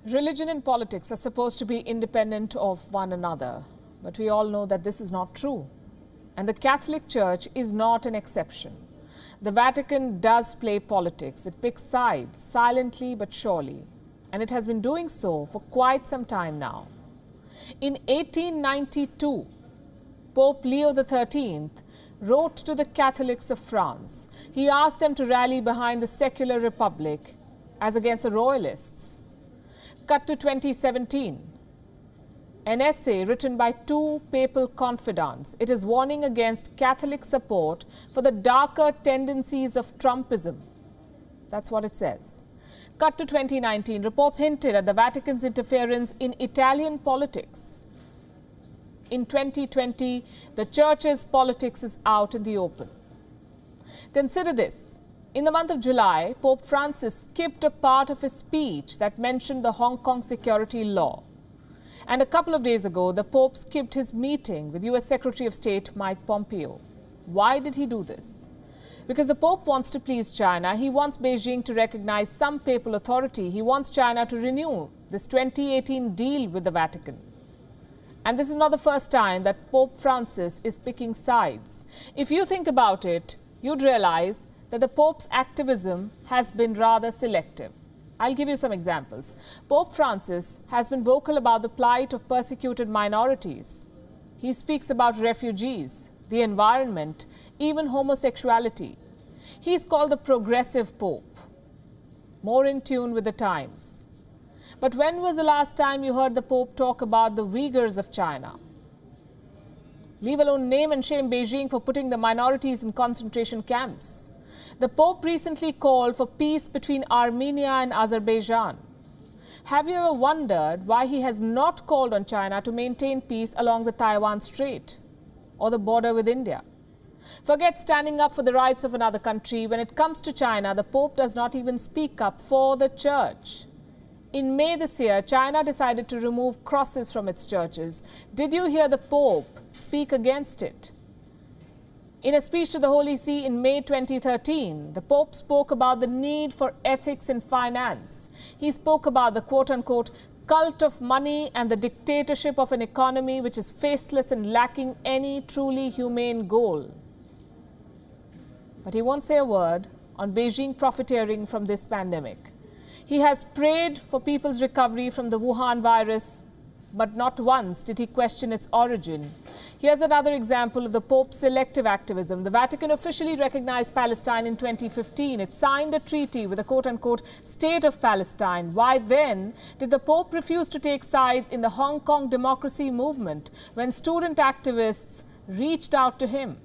Religion and politics are supposed to be independent of one another, but we all know that this is not true. And the Catholic Church is not an exception. The Vatican does play politics. It picks sides, silently but surely. And it has been doing so for quite some time now. In 1892, Pope Leo XIII wrote to the Catholics of France. He asked them to rally behind the secular republic as against the royalists. Cut to 2017. An essay written by two papal confidants. It is warning against Catholic support for the darker tendencies of Trumpism. That's what it says. Cut to 2019. Reports hinted at the Vatican's interference in Italian politics. In 2020, the Church's politics is out in the open. Consider this. In the month of July, Pope Francis skipped a part of his speech that mentioned the Hong Kong security law. And a couple of days ago, the Pope skipped his meeting with US Secretary of State Mike Pompeo. Why did he do this? Because the Pope wants to please China. He wants Beijing to recognize some papal authority. He wants China to renew this 2018 deal with the Vatican. And this is not the first time that Pope Francis is picking sides. If you think about it, you'd realize that the Pope's activism has been rather selective. I'll give you some examples. Pope Francis has been vocal about the plight of persecuted minorities. He speaks about refugees, the environment, even homosexuality. He's called the progressive Pope, more in tune with the times. But when was the last time you heard the Pope talk about the Uighurs of China? Leave alone name and shame Beijing for putting the minorities in concentration camps. The Pope recently called for peace between Armenia and Azerbaijan. Have you ever wondered why he has not called on China to maintain peace along the Taiwan Strait or the border with India? Forget standing up for the rights of another country. When it comes to China, the Pope does not even speak up for the Church. In May this year, China decided to remove crosses from its churches. Did you hear the Pope speak against it? In a speech to the Holy See in May 2013, the Pope spoke about the need for ethics in finance. He spoke about the quote-unquote cult of money and the dictatorship of an economy which is faceless and lacking any truly humane goal. But he won't say a word on Beijing profiteering from this pandemic. He has prayed for people's recovery from the Wuhan virus, but not once did he question its origin. Here's another example of the Pope's selective activism. The Vatican officially recognized Palestine in 2015. It signed a treaty with the quote-unquote state of Palestine. Why then did the Pope refuse to take sides in the Hong Kong democracy movement when student activists reached out to him?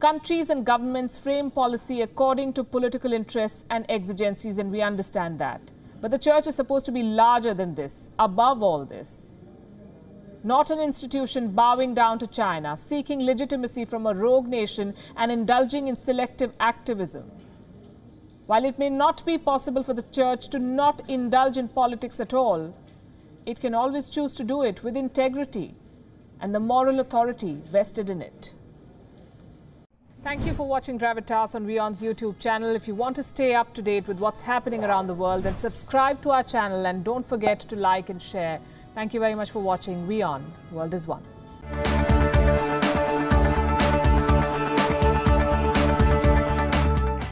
Countries and governments frame policy according to political interests and exigencies, and we understand that. But the Church is supposed to be larger than this, above all this. Not an institution bowing down to China, seeking legitimacy from a rogue nation and indulging in selective activism. While it may not be possible for the Church to not indulge in politics at all, it can always choose to do it with integrity and the moral authority vested in it. Thank you for watching Gravitas on WION's YouTube channel. If you want to stay up to date with what's happening around the world, then subscribe to our channel and don't forget to like and share. Thank you very much for watching WION. World is One.